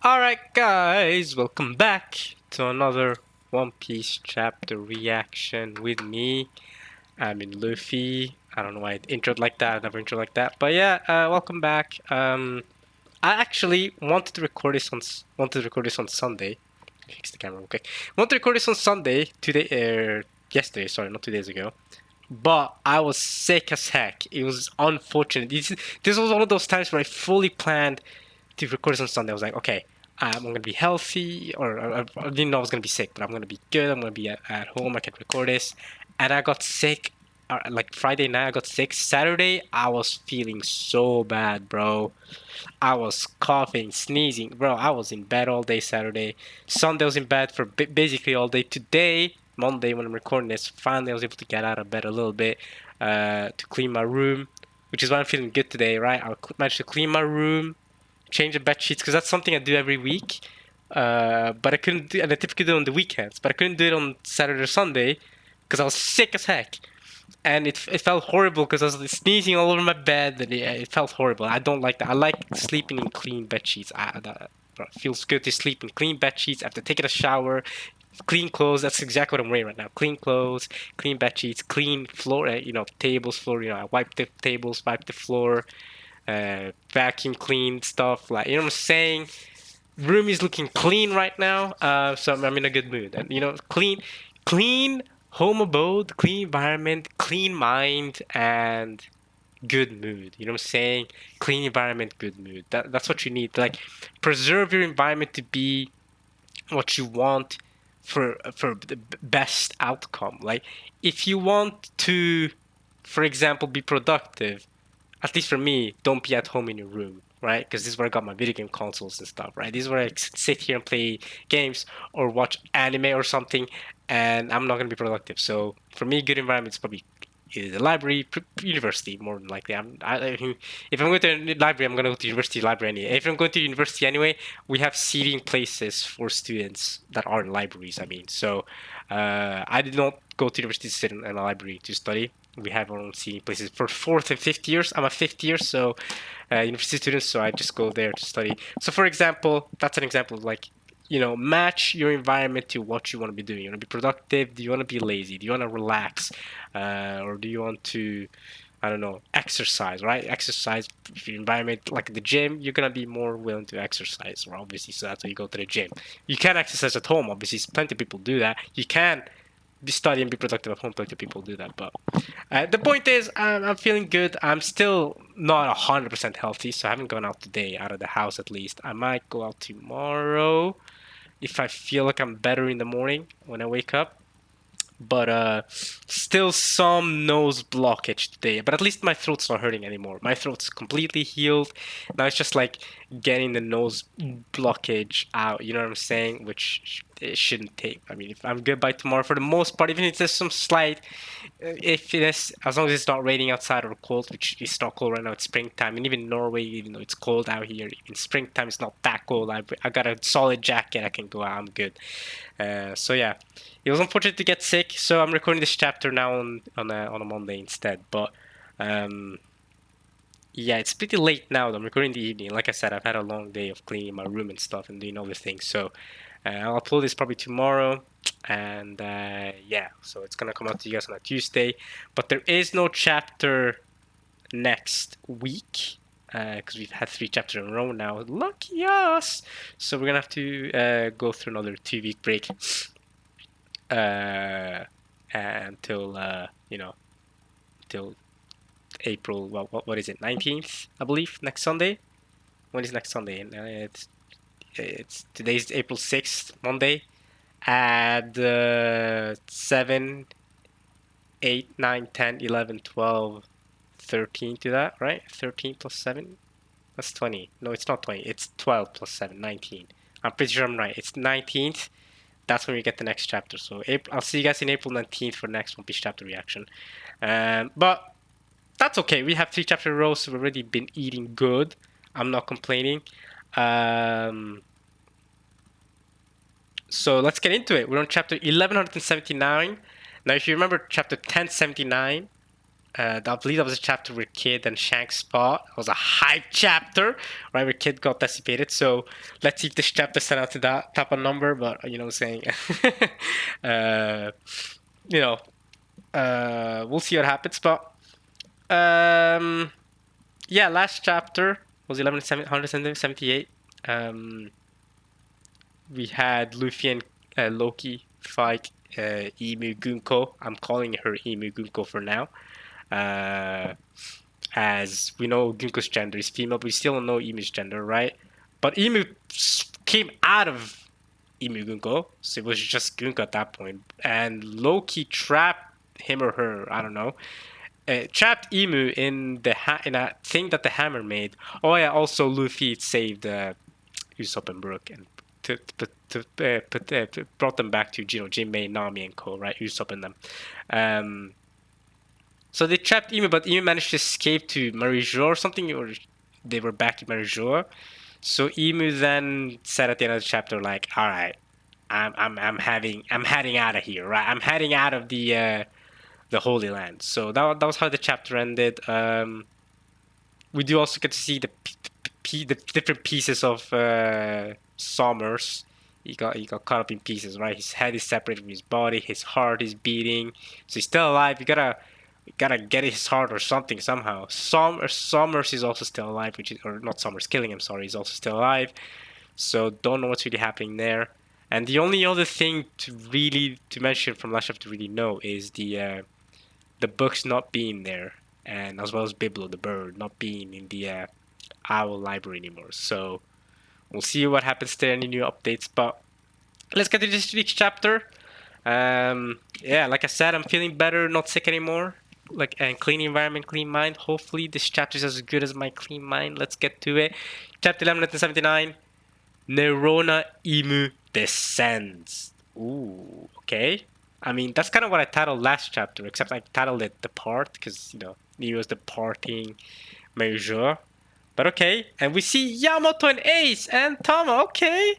Alright guys, welcome back to another One Piece chapter reaction with me. I'm in Luffy. I don't know why it introed like that, I never introed like that. But yeah, welcome back. I actually wanted to record this on Sunday. Fix the camera real quick. Wanted to record this on Sunday, yesterday, sorry, not 2 days ago. But I was sick as heck. It was unfortunate. This was one of those times where I fully planned to record this on Sunday. I was like, okay, I'm gonna be healthy, or I didn't know I was gonna be sick, but I'm gonna be good. I'm gonna be at home. I can record this, and I got sick. Like Friday night, I got sick. Saturday, I was feeling so bad, bro. I was coughing, sneezing, bro. I was in bed all day Saturday. Sunday, I was in bed for basically all day. Today, Monday, when I'm recording this, finally I was able to get out of bed a little bit to clean my room, which is why I'm feeling good today, right? I managed to clean my room, change the bed sheets, because that's something I do every week. But I couldn't do, and I typically do it on the weekends, but I couldn't do it on Saturday or Sunday because I was sick as heck. And it felt horrible because I was sneezing all over my bed, and it felt horrible. I don't like that. I like sleeping in clean bed sheets. That feels good to sleep in clean bed sheets after taking a shower, clean clothes. That's exactly what I'm wearing right now. Clean clothes, clean bed sheets, clean floor. Tables, floor. I wipe the tables, wipe the floor, vacuum clean stuff. Like, you know what I'm saying? Room is looking clean right now, so I'm in a good mood. And clean home abode, clean environment, clean mind, and good mood. You know what I'm saying? Clean environment, good mood. That's what you need. Like, preserve your environment to be what you want for the best outcome. Like, if you want to, for example, be productive, at least for me, don't be at home in your room, right? Because this is where I got my video game consoles and stuff, right? This is where I sit here and play games or watch anime or something, and I'm not gonna be productive. So for me, good environment is probably either the library, university, more than likely. If I'm going to a library, I'm gonna go to university library anyway. If I'm going to university anyway, we have seating places for students that aren't libraries. I mean, so I did not go to university to sit in a library to study. We have our own seating places for fourth and fifth years. I'm a fifth year, so university student, so I just go there to study. So, for example, that's an example of, like, match your environment to what you want to be doing. You want to be productive? Do you want to be lazy? Do you want to relax? Or do you want to, I don't know, exercise, right? Exercise, if your environment, like the gym, you're going to be more willing to exercise, right? Obviously, so that's why you go to the gym. You can exercise at home, obviously, plenty of people do that. You can be study and be productive at home, plenty of people do that, but the point is, I'm feeling good. I'm still not 100% healthy, so I haven't gone out today, out of the house at least. I might go out tomorrow if I feel like I'm better in the morning when I wake up. But still some nose blockage today. But at least my throat's not hurting anymore. My throat's completely healed. Now it's just like getting the nose blockage out. You know what I'm saying? Which it shouldn't take. I mean, if I'm good by tomorrow, for the most part, even if there's some slight, if it is, as long as it's not raining outside or cold, which is not cold right now. It's springtime, and even in Norway, even though it's cold out here, in springtime it's not that cold. I got a solid jacket. I can go out. I'm good. So yeah, it was unfortunate to get sick. So I'm recording this chapter now on a Monday instead. But yeah, it's pretty late now. I'm recording in the evening. Like I said, I've had a long day of cleaning my room and stuff and doing other things. So I'll upload this probably tomorrow. And yeah, so it's gonna come out to you guys on a Tuesday. But there is no chapter next week because we've had 3 chapters in a row now. Lucky us! So we're gonna have to go through another 2-week break until till April. Well, what is it? 19th, I believe. Next Sunday. When is next Sunday? And it's today's April 6th, Monday, at 7, 8, 9, 10, 11, 12, 13 to that, right? 13 plus 7? That's 20. No, it's not 20. It's 12 plus 7, 19. I'm pretty sure I'm right. It's 19th. That's when we get the next chapter. So I'll see you guys in April 19th for the next One Piece chapter reaction. But that's okay. We have 3 chapters in a row, so we've already been eating good. I'm not complaining. So let's get into it. We're on chapter 1179. Now, if you remember chapter 1079, I believe that was a chapter where Kid and Shanks fought. It was a hype chapter, right, where Kid got decimated. So let's see if this chapter set out to that type of number. But you know what I'm saying? uh, you know, we'll see what happens. But yeah, last chapter was 1178. We had Luffy and Loki fight Emu Gunko. I'm calling her Emu Gunko for now. As we know, Gunko's gender is female, but we still don't know Emu's gender, right? But Emu came out of Emu Gunko, so it was just Gunko at that point. And Loki trapped him or her, I don't know, trapped Emu in in a thing that the hammer made. Oh yeah, also Luffy saved Usopp and Brook and brought them back to Jinbei, Nami, and Co. Right, Usopp and them. So they trapped Emu, but Emu managed to escape to Marijoa or something, or they were back in Marijoa. So Emu then said at the end of the chapter, like, "All right, I'm heading out of here, right? I'm heading out of the Holy Land." So that was how the chapter ended. We do also get to see the different pieces of Summers. He got caught up in pieces, right? His head is separated from his body. His heart is beating, so he's still alive. You gotta get his heart or something somehow. Summers is also still alive, or not Summers, killing him. Sorry, he's also still alive. So don't know what's really happening there. And the only other thing to mention from last chapter to really know is the books not being there, and as well as Biblo the bird not being in the Owl library anymore. So we'll see what happens there, any new updates. But let's get to this week's chapter. Yeah, like I said, I'm feeling better, not sick anymore. And clean environment, clean mind. Hopefully this chapter is as good as my clean mind. Let's get to it. Chapter 11, 1979. Nerona Emu descends. Ooh, okay. I mean, that's kind of what I titled last chapter, except I titled it Depart, because, Neo was departing Marijoa. But okay, and we see Yamato and Ace and Tama, okay.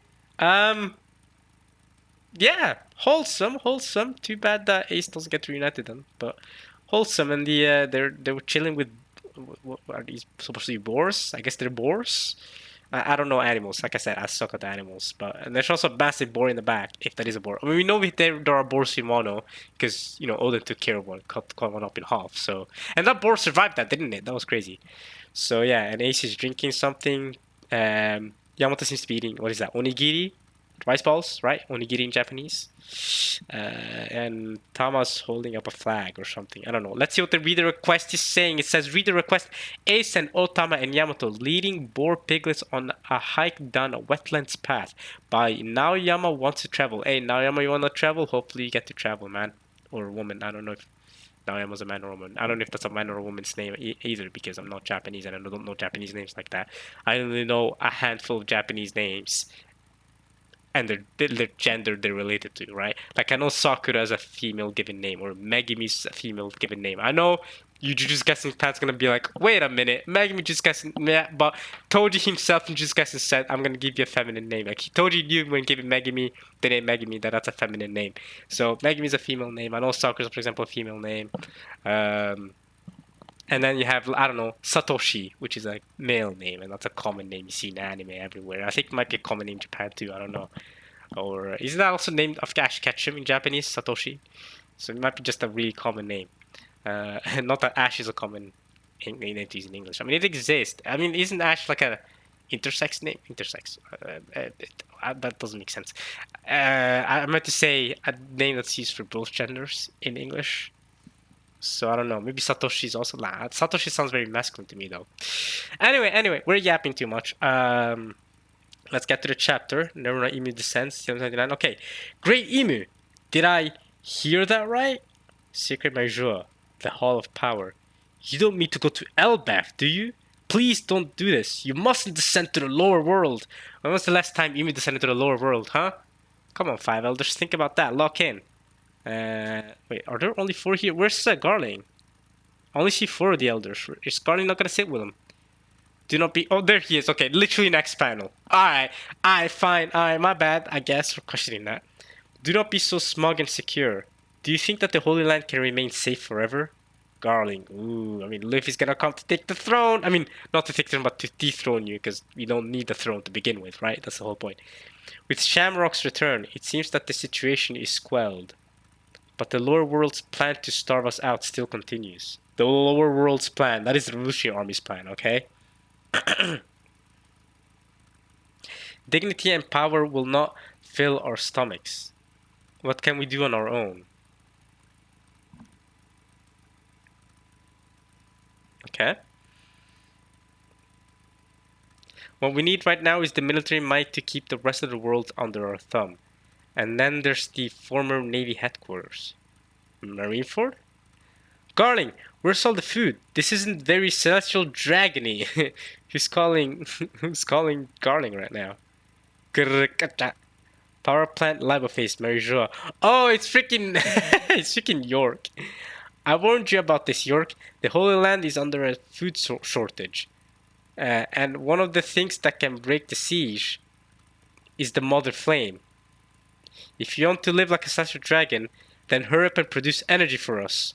Yeah, wholesome. Too bad that Ace doesn't get reunited then, but wholesome. And they were chilling with, what are these supposed to be, boars? I guess they're boars. I don't know animals. Like I said, I suck at animals. And there's also a massive boar in the back, if that is a boar. I mean, we know there are boars in Wano, because, Oden took care of one, cut one up in half. So, and that boar survived that, didn't it? That was crazy. So yeah, and Ace is drinking something. Yamato seems to be eating, what is that, onigiri? Rice balls, right? Onigiri in Japanese. And Tama's holding up a flag or something. I don't know. Let's see what the reader request is saying. It says, reader request, Ace and Otama and Yamato leading boar piglets on a hike down a wetlands path. By Naoyama wants to travel. Hey, Naoyama, you want to travel? Hopefully you get to travel, man. Or woman. I don't know if Naoyama's a man or a woman. I don't know if that's a man or a woman's name either, because I'm not Japanese and I don't know Japanese names like that. I only know a handful of Japanese names and their gender they're related to, right? Like, I know Sakura is a female given name, or Megami's a female given name. I know Jujutsu Kaisen fans gonna be like, wait a minute, Megami Jujutsu Kaisen, yeah, but Toji himself in Jujutsu Kaisen said, I'm gonna give you a feminine name. Like, Toji knew when giving Megami the name Megami that's a feminine name. So Megami is a female name. I know Sakura's, for example, a female name. And then you have, I don't know, Satoshi, which is a male name, and that's a common name you see in anime everywhere. I think it might be a common name in Japan too, I don't know. Or is that also named after Ash Ketchum in Japanese, Satoshi? So it might be just a really common name. Not that Ash is a common name to use in English. I mean, it exists. I mean, isn't Ash like a intersex name? Intersex. That doesn't make sense. I meant to say a name that's used for both genders in English. So I don't know. Maybe Satoshi's also lad. Satoshi sounds very masculine to me, though. Anyway, we're yapping too much. Let's get to the chapter. Nerona Emu descends. 779. Okay, Great Emu. Did I hear that right? Secret Marijoa, the Hall of Power. You don't mean to go to Elbaf, do you? Please don't do this. You mustn't descend to the lower world. When was the last time Emu descended to the lower world, huh? Come on, Five Elders. Think about that. Lock in. Wait, are there only 4 here? Where's Garling? I only see 4 of the elders. Is Garling not gonna sit with him? Do not be. Oh, there he is. Okay, literally next panel. Alright, fine. Alright, my bad, I guess, for questioning that. Do not be so smug and secure. Do you think that the Holy Land can remain safe forever? Garling. Ooh, I mean, Luffy's gonna come to take the throne. I mean, not to take the throne, but to dethrone you, because we don't need the throne to begin with, right? That's the whole point. With Shamrock's return, it seems that the situation is quelled. But the lower world's plan to starve us out still continues. The lower world's plan. That is the Revolutionary Army's plan, okay? Dignity and power will not fill our stomachs. What can we do on our own? Okay. What we need right now is the military might to keep the rest of the world under our thumb. And then there's the former Navy headquarters. Marineford? Garling, where's all the food? This isn't very celestial dragony. who's calling Garling right now? Power plant Libophase, Marie-Jo. Oh, it's freaking it's freaking York. I warned you about this, York. The Holy Land is under a food shortage. And one of the things that can break the siege is the Mother Flame. If you want to live like a celestial dragon, then hurry up and produce energy for us.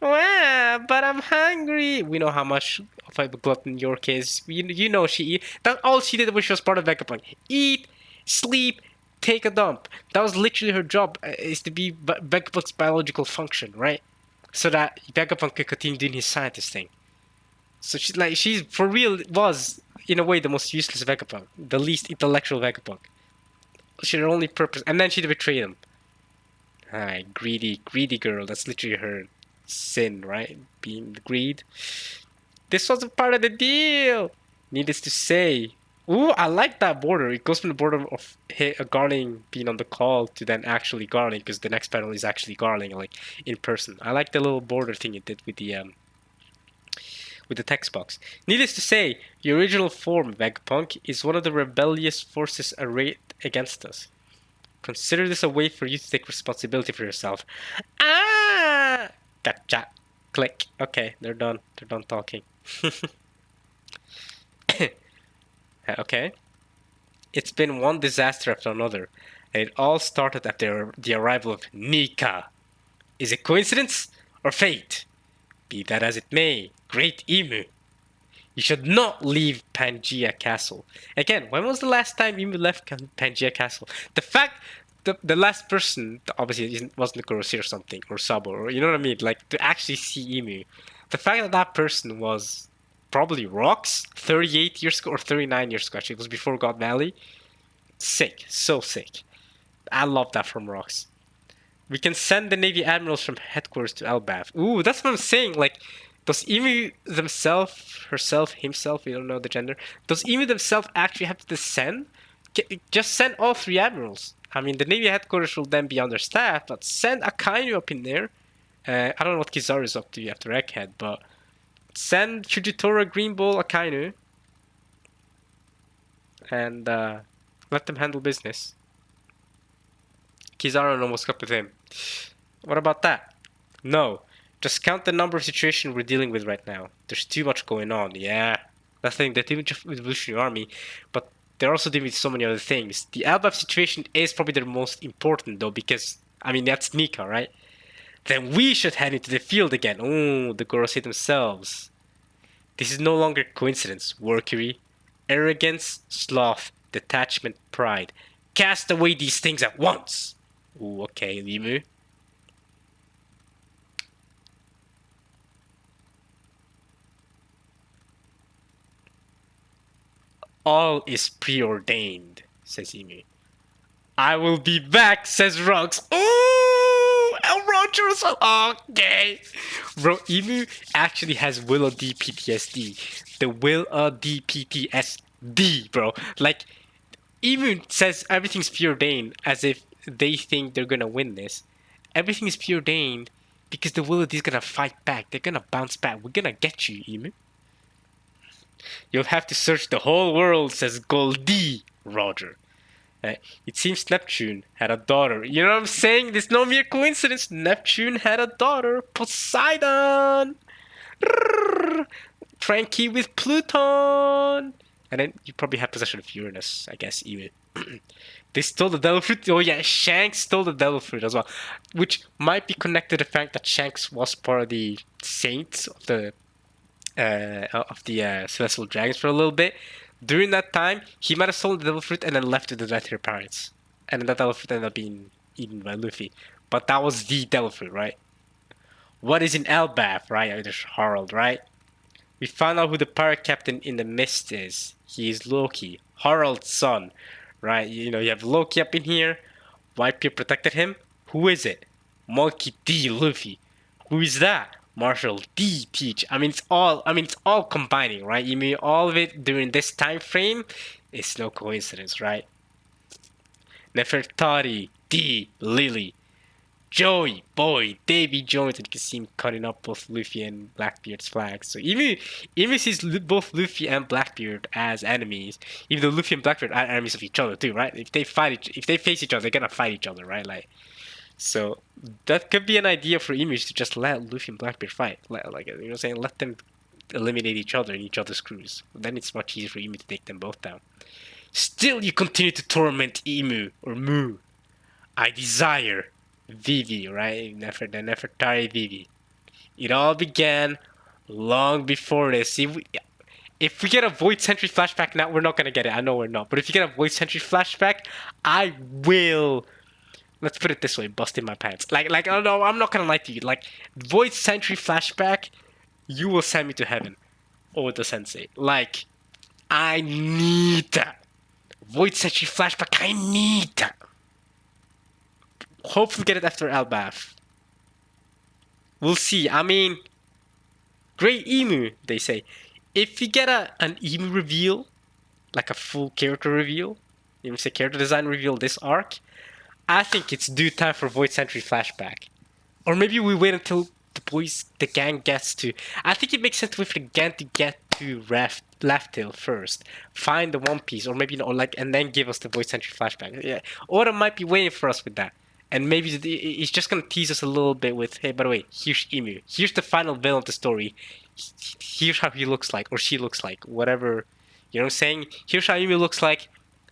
Well, but I'm hungry. We know how much of a glutton York is. You know that's all she did when she was part of Vegapunk. Eat, sleep, take a dump. That was literally her job, is to be Vegapunk's biological function, right? So that Vegapunk could continue doing his scientist thing. So she's for real was, in a way, the most useless Vegapunk. The least intellectual Vegapunk. Her only purpose, and then she betrayed him. Alright, greedy girl. That's literally her sin, right? Being greed. This was a part of the deal. Needless to say. Ooh, I like that border. It goes from the border of Garling being on the call to then actually Garling, because the next panel is actually Garling, like in person. I like the little border thing it did with the text box. Needless to say, the original form, Vegapunk, is one of the rebellious forces arrayed against us. Consider this a way for you to take responsibility for yourself. Ah! Gotcha. Click. Okay, they're done. They're done talking. Okay. It's been one disaster after another, and it all started after the arrival of Nika. Is it coincidence or fate? Be that as it may, Great Emu, you should not leave Pangaea Castle. Again, when was the last time Emu left Pangaea Castle? The fact the last person, obviously wasn't Kurosi or something, or Sabo, or you know what I mean? Like, to actually see Emu. The fact that that person was probably Rocks 38 years ago, or 39 years ago, actually. It was before God Valley. Sick. So sick. I love that from Rocks. We can send the Navy admirals from headquarters to Elbaf. Ooh, that's what I'm saying. Like, does Emu herself, himself, we don't know the gender. Does Emu themselves actually have to descend? Just send all 3 admirals. I mean, the Navy headquarters will then be understaffed, but send Akainu up in there. I don't know what Kizaru is up to after Egghead, but send Fujitora, Green Bull, Akainu. And let them handle business. Kizaru almost got with him. What about that? No. Just count the number of situations we're dealing with right now. There's too much going on. Yeah. That's the thing. They're dealing with the Revolutionary Army, but they're also dealing with so many other things. The Elbaf situation is probably the most important, though, because, I mean, that's Nika, right? Then we should head into the field again. Oh, the Gorosei themselves. This is no longer coincidence, Workery. Arrogance, sloth, detachment, pride. Cast away these things at once. Ooh, okay, Limu. All is preordained, says Emu. I will be back, says Ruggs. Ooh, El Rogers. Okay. Bro, Emu actually has Willow D PTSD. The Willow D PTSD, bro. Like, Emu says everything's preordained as if they think they're gonna win this. Everything is preordained because the Willow D is gonna fight back. They're gonna bounce back. We're gonna get you, Emu. You'll have to search the whole world, says Goldie, Roger. It seems Neptune had a daughter. You know what I'm saying? There's no mere coincidence. Neptune had a daughter, Poseidon. Tranky with Pluton. And then you probably have possession of Uranus, I guess, even. They stole the devil fruit. Oh yeah, Shanks stole the devil fruit as well, which might be connected to the fact that Shanks was part of the saints of the celestial dragons for a little bit. During that time, he might have stolen the devil fruit and then left it to their parents, and then that devil fruit ended up being eaten by Luffy. But that was the devil fruit, right? What is in Elbaf, right? There's Harald, right? We found out who the pirate captain in the mist is. He is Loki, Harald's son, right? You know, you have Loki up in here. Whitebeard protected him. Who is it? Monkey D. Luffy. Who is that? Marshall D. Teach. It's all combining, right? You mean all of it during this time frame? It's no coincidence, right? Nefertari D. Lily. Joey, boy, Davy Jones, and you can see him cutting up both Luffy and Blackbeard's flags. So even sees both Luffy and Blackbeard as enemies, even though Luffy and Blackbeard are enemies of each other too, right? If they face each other, they're gonna fight each other, right? Like, so that could be an idea for Emu to just let Luffy and Blackbeard fight, like you know what I'm saying, let them eliminate each other in each other's crews. Then it's much easier for Emu to take them both down. Still, you continue to torment Emu or Moo. I desire Vivi, right? The Nefertari Vivi. It all began long before this. If we get a Void Century flashback now, we're not gonna get it. I know we're not. But if you get a Void Century flashback, I will. Let's put it this way: bust in my pants. Like I don't know. I'm not gonna lie to you. Like Void Century flashback, you will send me to heaven, or the Sensei. Like I need that Void Century flashback. I need that. Hopefully get it after Elbaf. We'll see. I mean, Great Emu, they say. If you get an Emu reveal, like a full character reveal, you know, say character design reveal this arc, I think it's due time for Void Century flashback. Or maybe we wait until the gang gets to. I think it makes sense with the gang to get to Laugh Tale first, find the One Piece, or maybe and then give us the Void Century flashback. Yeah, Oda might be waiting for us with that. And maybe it's just gonna tease us a little bit with, hey, by the way, here's Emu. Here's the final villain of the story. Here's how he looks like, or she looks like, whatever. You know what I'm saying? Here's how Emu looks like.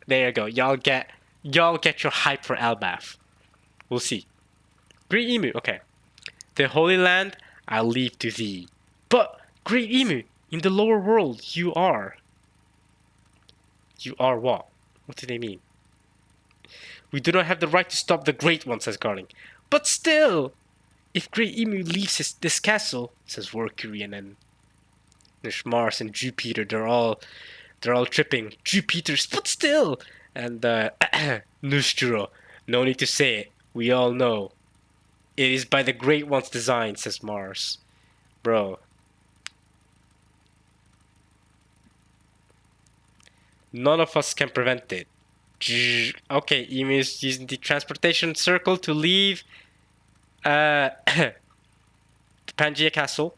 There you go. Y'all get your hype for Elbaf. We'll see. Great Emu. Okay. The Holy Land, I'll leave to thee. But Great Emu, in the lower world, you are. You are what? What do they mean? We do not have the right to stop the Great One, says Garling. But still, if Great Emu leaves this castle, says Mercury, and then there's Mars and Jupiter. They're all tripping. Jupiter's, but still, and Nustro. No need to say it. We all know. It is by the Great One's design, says Mars. Bro. None of us can prevent it. Okay, Emu is using the transportation circle to leave the Pangea Castle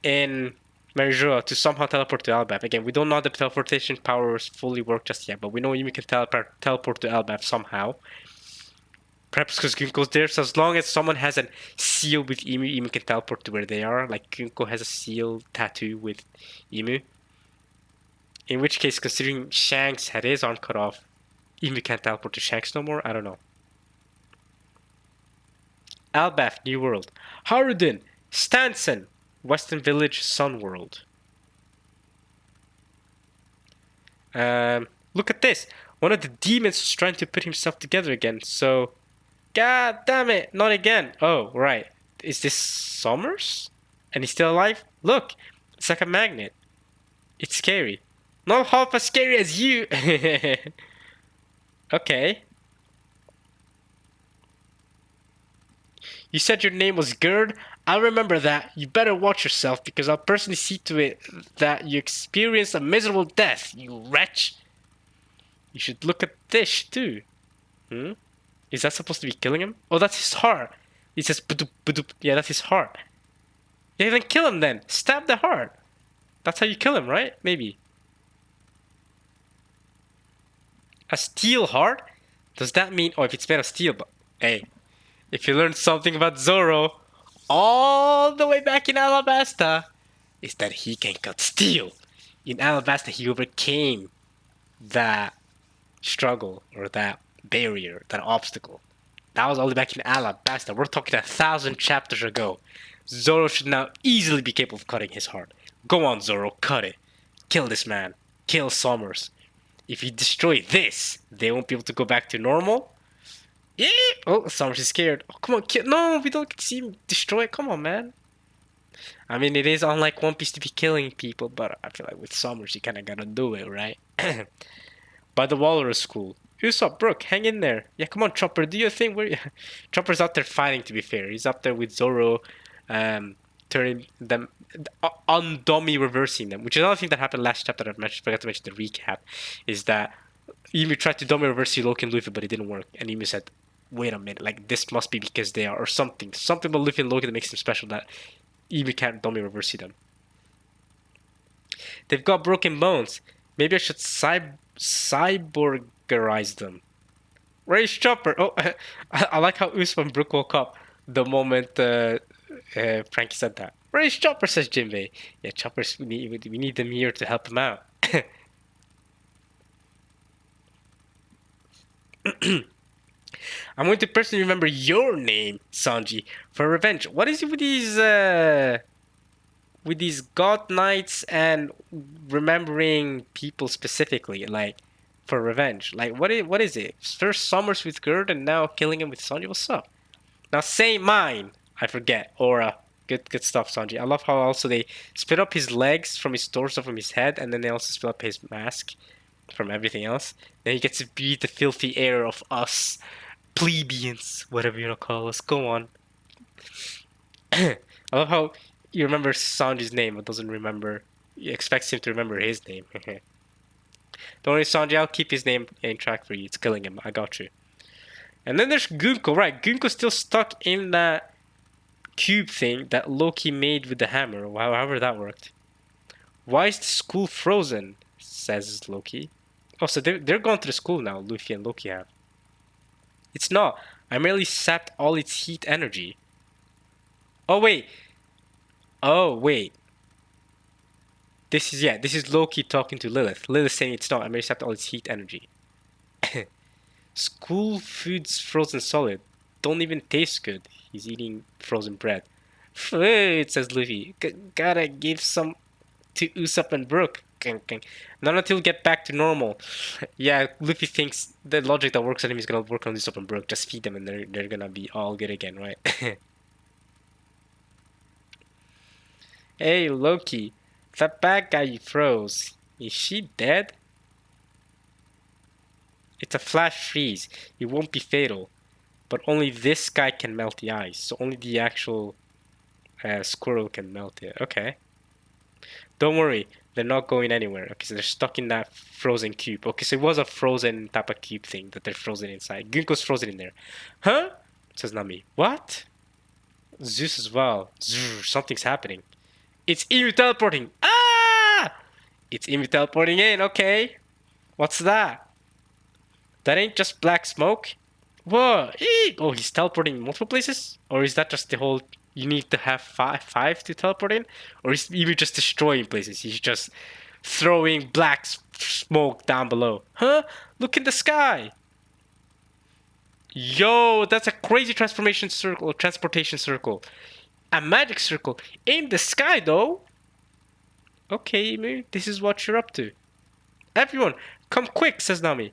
in Marijua to somehow teleport to Elbaf. Again, we don't know how the teleportation powers fully work just yet, but we know Emu can teleport to Elbaf somehow. Perhaps because Gunko's there, so as long as someone has a seal with Emu, Emu can teleport to where they are. Like Gunko has a seal tattoo with Emu. In which case, considering Shanks had his arm cut off, Emu can't teleport to Shanks no more? I don't know. Elbaf, New World. Harudin, Stanson, Western Village, Sun World. Look at this. One of the demons is trying to put himself together again, so... God damn it, not again. Oh, right. Is this Summers? And he's still alive? Look, it's like a magnet. It's scary. Not half as scary as you. Okay. You said your name was Gerd? I'll remember that. You better watch yourself because I'll personally see to it that you experience a miserable death, you wretch. You should look at this too. Is that supposed to be killing him? Oh, that's his heart. He says, "Badoop, badoop." Yeah, that's his heart. Yeah, then kill him then. Stab the heart. That's how you kill him, right? Maybe. A steel heart? Does that mean... Oh, if it's made of steel, but... Hey, if you learned something about Zoro all the way back in Alabasta, is that he can cut steel. In Alabasta, he overcame that struggle or that barrier, that obstacle. That was only back in Alabasta. We're talking 1,000 chapters ago. Zoro should now easily be capable of cutting his heart. Go on, Zoro, cut it. Kill this man. Kill Summers. If you destroy this, they won't be able to go back to normal. Yeah. Oh, Summers is scared. Oh, come on, kill. No, we don't see him destroy it. Come on, man. I mean, it is unlike One Piece to be killing people, but I feel like with Summers, you kind of gotta do it, right? By the Walrus School. Usopp, Brook, hang in there. Yeah, come on, Chopper, do your thing. Chopper's out there fighting, to be fair. He's up there with Zoro, turning them, on dummy reversing them, which is another thing that happened last chapter that I forgot to mention the recap, is that Emu tried to dummy reverse Loki and Luffy, but it didn't work. And Emu said, wait a minute, like, this must be because they are, or something. Something about Luffy and Loki that makes them special that Emu can't dummy reverse them. They've got broken bones. Maybe I should cyborgerize them. Where's Chopper? Oh, I like how Usopp and Brook woke up the moment Frankie said that. Where's Chopper? Says Jinbei. Yeah, Chopper's. We need them here to help him out. I'm going to personally remember your name, Sanji, for revenge. What is it with these god knights and remembering people specifically, like for revenge? Like what is it? First Summers with Gerd and now killing him with Sanji. What's up? Now say mine. I forget. Aura. Good stuff, Sanji. I love how also they split up his legs from his torso, from his head, and then they also split up his mask from everything else. Then he gets to breathe the filthy air of us plebeians, whatever you want to call us. Go on. I love how he remembers Sanji's name but doesn't remember. He expects him to remember his name. Don't worry, Sanji, I'll keep his name in track for you. It's killing him. I got you. And then there's Gunko, right? Gunko's still stuck in that cube thing that Loki made with the hammer, however that worked. Why is the school frozen? Says Loki. Oh, so they're going to the school now, Luffy and Loki have. It's not. I merely sapped all its heat energy. Oh, wait. Oh, wait. This is Loki talking to Lilith. Lilith saying it's not. I merely sapped all its heat energy. School food's frozen solid. Don't even taste good. He's eating frozen bread. Food, says Luffy. Gotta give some to Usopp and Brook. Not until we get back to normal. Yeah, Luffy thinks the logic that works on him is gonna work on Usopp and Brook. Just feed them and they're gonna be all good again, right? Hey, Loki. That bad guy you froze. Is she dead? It's a flash freeze. It won't be fatal. But only this guy can melt the ice. So only the actual squirrel can melt it. Okay. Don't worry. They're not going anywhere. Okay, so they're stuck in that frozen cube. Okay, so it was a frozen type of cube thing that they're frozen inside. Gunko's frozen in there. Huh? Says Nami. What? Zeus as well. Something's happening. It's Emu teleporting. Ah! It's Emu teleporting in. Okay. What's that? That ain't just black smoke. Whoa! Oh, he's teleporting in multiple places? Or is that just the whole... You need to have five to teleport in? Or is he just destroying places? He's just throwing black smoke down below. Huh? Look in the sky! Yo, that's a crazy transformation circle, transportation circle. A magic circle. In the sky, though. Okay, Emu, this is what you're up to. Everyone, come quick, says Nami.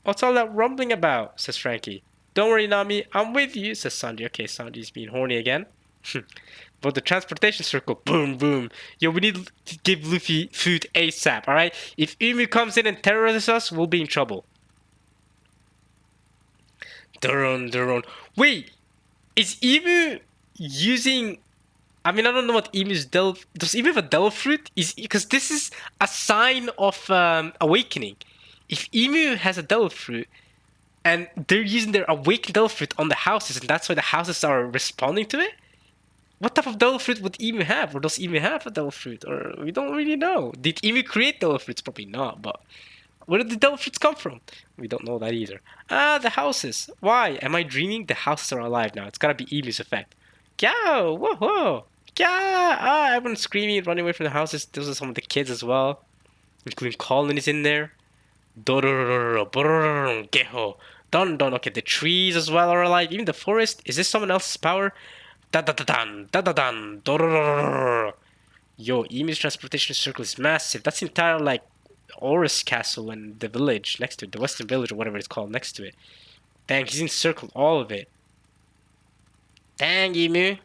What's all that rumbling about, says Frankie. Don't worry, Nami, I'm with you, says Sanji. Okay, Sanji's being horny again. But the transportation circle, boom, boom. Yo, we need to give Luffy food ASAP, alright? If Emu comes in and terrorizes us, we'll be in trouble. Duron. Wait, is Emu using... I mean, I don't know what Emu's Does Emu have a devil fruit? Because this is a sign of awakening. If Emu has a devil fruit, and they're using their awakened devil fruit on the houses, and that's why the houses are responding to it, what type of devil fruit would Emu have? Or does Emu have a devil fruit? Or we don't really know. Did Emu create devil fruits? Probably not, but where did the devil fruits come from? We don't know that either. Ah, the houses. Why? Am I dreaming? The houses are alive now. It's gotta be Emu's effect. Yow! Whoa! Yeah! Ah, everyone's screaming, running away from the houses. Those are some of the kids as well. Including Colin is in there. Dororo, bororo, geho. Don don. Okay, the trees as well are alive. Even the forest. Is this someone else's power? Da da da dan, da da dan, dororo. Yo, Emu's transportation circle is massive. That's the entire like Oris castle and the village next to it, the western village or whatever it's called next to it. Dang, he's encircled all of it. Dang, Emu.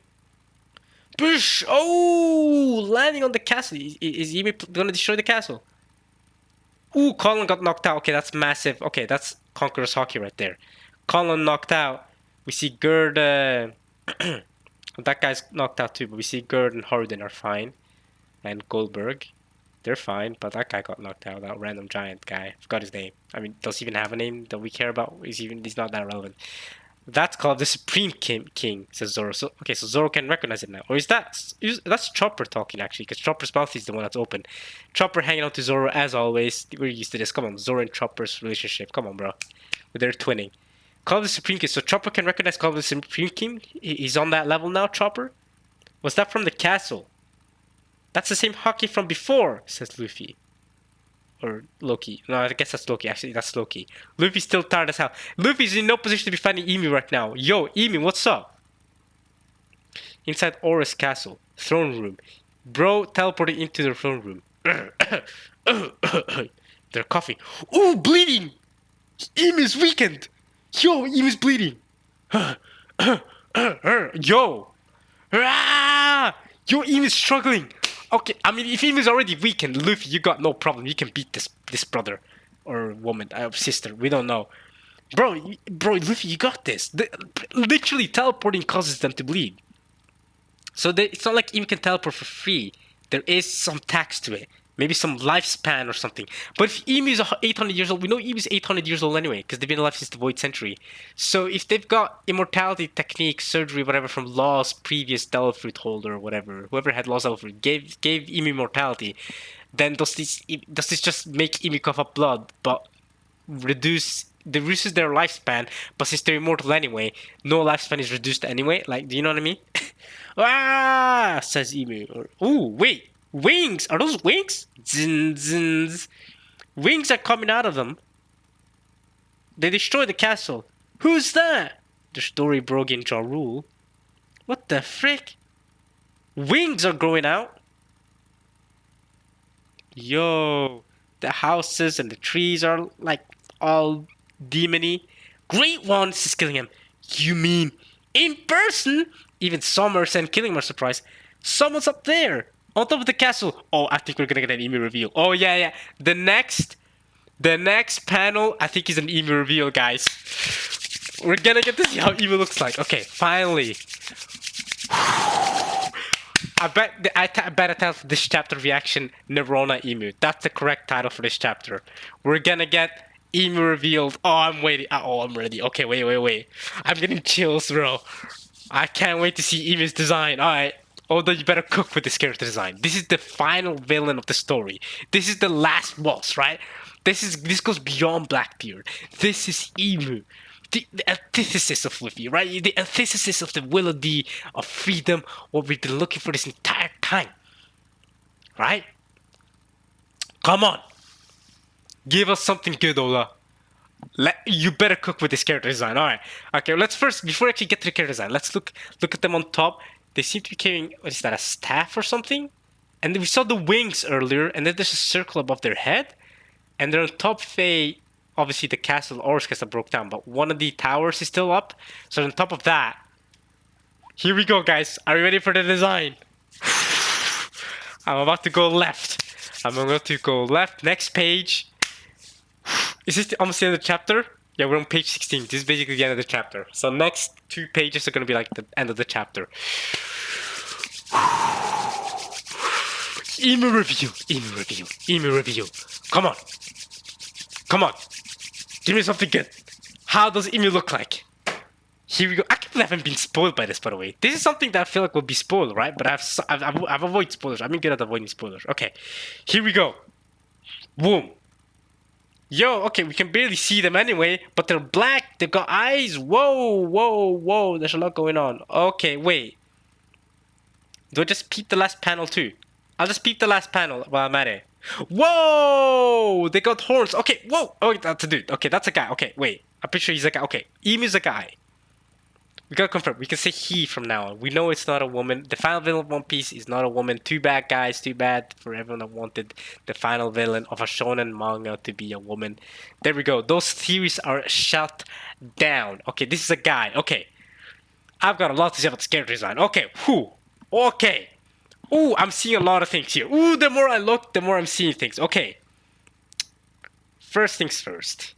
Push! Oh, landing on the castle. Is Emu gonna destroy the castle? Ooh, Colin got knocked out. Okay, that's massive. Okay, that's Conqueror's Hockey right there. Colin knocked out. We see Gerd. That guy's knocked out too, but we see Gerd and Harden are fine. And Goldberg. They're fine, but that guy got knocked out. That random giant guy. I forgot his name. I mean, does he even have a name that we care about? He's not that relevant. That's called the Supreme King, says Zoro. So okay, so Zoro can recognize it now. Or that's Chopper talking actually, because Chopper's mouth is the one that's open. Chopper hanging out to Zoro as always. We're used to this. Come on, Zoro and Chopper's relationship. Come on, bro. They're twinning. Call the Supreme King. So Chopper can recognize Call the Supreme King. He's on that level now. Chopper. Was that from the castle? That's the same hockey from before, says Luffy. Or Loki. No, I guess that's Loki. Actually, that's Loki. Luffy's still tired as hell. Luffy's in no position to be fighting Emu right now. Yo, Emu, what's up? Inside Aura's castle. Throne room. Bro teleporting into the throne room. They're coughing. Ooh, bleeding! Emu's weakened! Yo, Emu's bleeding! Yo! Ah! Yo, Emu's struggling! Okay, I mean, if Emu's already weakened, Luffy, you got no problem. You can beat this brother or woman, sister. We don't know, bro. Luffy, you got this. Literally teleporting causes them to bleed. So it's not like Emu can teleport for free. There is some tax to it. Maybe some lifespan or something. But if Emu is 800 years old, we know Emu's 800 years old anyway, because they've been alive since the Void Century. So if they've got immortality technique, surgery, whatever, from Law's previous Devil Fruit holder or whatever, whoever had Law's Devil Fruit gave Emu immortality, then does this just make Emu cough up blood, but reduces their lifespan? But since they're immortal anyway, no lifespan is reduced anyway. Like, do you know what I mean? Ah, says Emu. Ooh, wait. Wings! Are those wings? Zin, zins. Wings are coming out of them. They destroyed the castle. Who's that? The story Brogan Ja Rule. What the frick? Wings are growing out. Yo. The houses and the trees are like all demony. Great One is killing him. You mean in person? Even Summers and killing him are surprised. Someone's up there. On top of the castle. Oh, I think we're gonna get an Emu reveal. Oh, yeah. The next panel, I think, is an Emu reveal, guys. We're gonna get to see how Emu looks like. Okay, finally. I bet the title for this chapter reaction, Nerona Emu. That's the correct title for this chapter. We're gonna get Emu revealed. Oh, I'm waiting. Oh, I'm ready. Okay, wait. I'm getting chills, bro. I can't wait to see Emu's design. Alright. Although you better cook with this character design. This is the final villain of the story. This is the last boss, right? This goes beyond Blackbeard. This is Emu. The antithesis of Luffy, right? The antithesis of the Willow-D, of freedom, what we've been looking for this entire time. Right? Come on. Give us something good, Ola. You better cook with this character design. Alright. Okay, let's first, before we actually get to the character design, let's look at them on top. They seem to be carrying, what is that, a staff or something? And we saw the wings earlier, and then there's a circle above their head. And they're on top of obviously the castle, Oris Castle broke down, but one of the towers is still up. So on top of that, here we go, guys. Are you ready for the design? I'm about to go left. I'm going to go left. Next page. Is this almost the end of the chapter? Yeah, we're on page 16. This is basically the end of the chapter. So next 2 pages are going to be like the end of the chapter. Emu reveal. Come on. Give me something good. How does Emu look like? Here we go. I can't believe I haven't been spoiled by this, by the way. This is something that I feel like will be spoiled, right? But I've avoided spoilers. I've been good at avoiding spoilers. Okay, here we go. Boom. Yo, okay, we can barely see them anyway, but they're black, they've got eyes. Whoa, there's a lot going on. Okay, wait. Do I just peep the last panel too? I'll just peep the last panel while I'm at it. Whoa! They got horns. Okay, whoa! Oh, that's a dude. Okay, that's a guy. Okay, wait. I'm pretty sure he's a guy. Okay, Emu's a guy. We gotta confirm. We can say he from now on. We know it's not a woman. The final villain of One Piece is not a woman. Too bad, guys. Too bad for everyone that wanted the final villain of a shonen manga to be a woman. There we go. Those theories are shut down. Okay, this is a guy. Okay. I've got a lot to say about the character design. Okay, whew. Okay. Ooh, I'm seeing a lot of things here. Ooh, the more I look, the more I'm seeing things. Okay. First things first.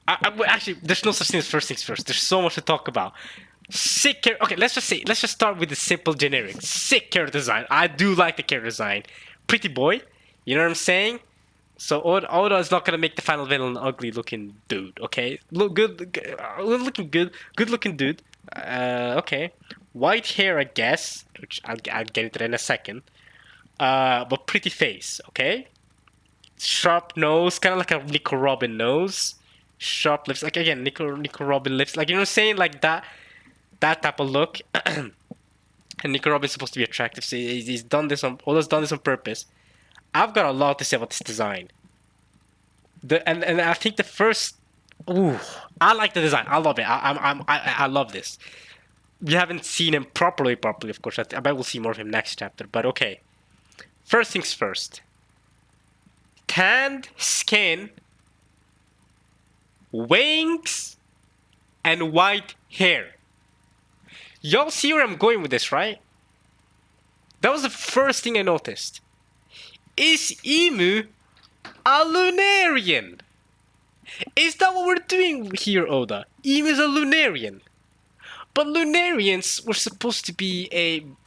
Actually, there's no such thing as first things first. There's so much to talk about. Sick character. Okay, let's just start with the simple generic. Sick character design. I do like the character design. Pretty boy. You know what I'm saying? So Oda is not gonna make the final villain an ugly looking dude. Okay, look good, looking good, good looking dude. Okay, white hair, I guess, which I'll get into in a second. But pretty face. Okay, sharp nose, kind of like a Nico Robin nose. Sharp lips, like again, Nico Robin lips, like you know what I'm saying, like that type of look. And Nico Robin's supposed to be attractive, so he's done this on. Oda's done this on purpose. I've got a lot to say about this design. And I think the first, ooh, I like the design. I love it. I love this. We haven't seen him properly, of course. I bet we'll see more of him next chapter. But okay, first things first. Tanned skin, wings, and white hair. Y'all see where I'm going with this, right? That was the first thing I noticed. Is Emu a Lunarian? Is that what we're doing here, Oda? Emu's a Lunarian. But Lunarians were supposed to be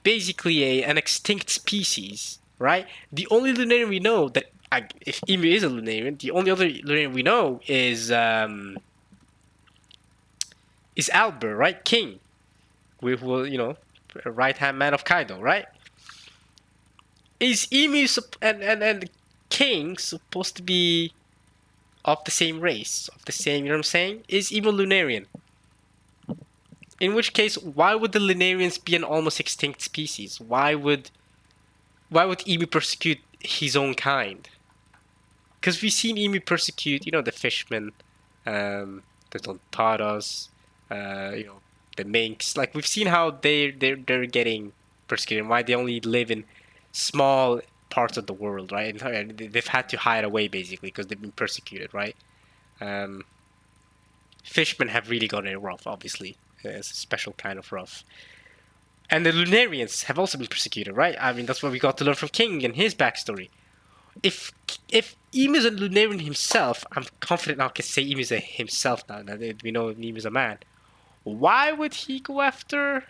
basically an extinct species, right? The only Lunarian we know that, if Emu is a Lunarian, the only other Lunarian we know is Albert, right? King. With, a right-hand man of Kaido, right? Is Emu and King supposed to be of the same race, of the same, you know what I'm saying? Is Emu Lunarian? In which case, why would the Lunarians be an almost extinct species? Why would Emu persecute his own kind? Because we've seen Emu persecute, the fishmen, the Tontaras, the minks. Like we've seen how they're getting persecuted and why they only live in small parts of the world, right? And they've had to hide away basically because they've been persecuted, right? Fishmen have really gotten it rough, obviously. It's a special kind of rough. And the Lunarians have also been persecuted, right? I mean, that's what we got to learn from King and his backstory. If Emu's a Lunarian himself, I'm confident now I can say Emu's a himself now that we know Emu's a man. Why would he go after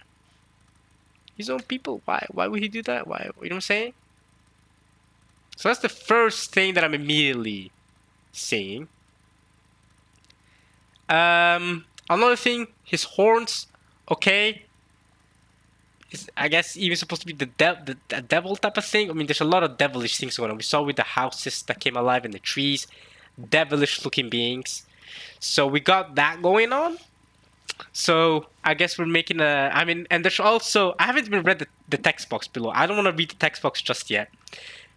his own people? Why would he do that? Why? You know what I'm saying? So that's the first thing that I'm immediately seeing. Another thing, his horns. Okay. I guess even supposed to be the devil type of thing. I mean, there's a lot of devilish things going on. We saw with the houses that came alive in the trees, devilish looking beings. So we got that going on. So I guess we're making and there's also, I haven't even read the text box below. I don't want to read the text box just yet.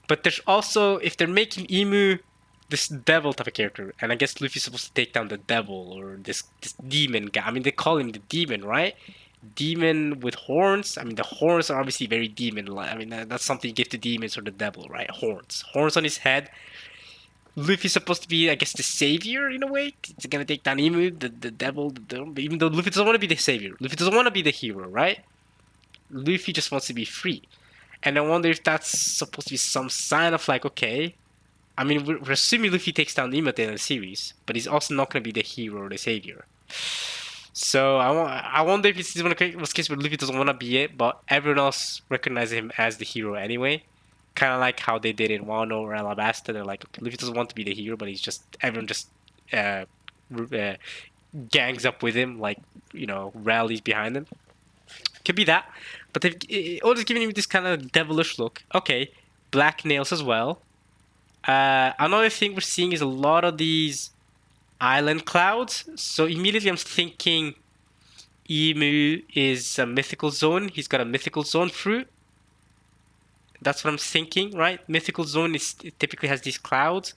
But there's also, if they're making Emu this devil type of character, and I guess Luffy's supposed to take down the devil or this demon guy. I mean, they call him the demon, right? Demon with horns. I mean, the horns are obviously very demon-like. I mean, that's something you give to demons or the devil, right? Horns on his head. Luffy's supposed to be, I guess, the savior in a way. He's gonna take down Emu, the devil, even though Luffy doesn't want to be the savior. Luffy doesn't want to be the hero, right? Luffy just wants to be free. And I wonder if that's supposed to be some sign of like, okay, I mean, we're assuming Luffy takes down Emu at the end of the series, but he's also not gonna be the hero or the savior. So I wonder if it's one of those cases where Luffy doesn't want to be it, but everyone else recognizes him as the hero anyway. Kind of like how they did in Wano or Alabasta. They're like, okay, Luffy doesn't want to be the hero, but everyone just gangs up with him, like, rallies behind him. Could be that. But they've always given him this kind of devilish look. Okay, black nails as well. Another thing we're seeing is a lot of these island clouds. So immediately I'm thinking Emu is a mythical zone. He's got a mythical zone fruit. That's what I'm thinking, right? Mythical Zone typically has these clouds.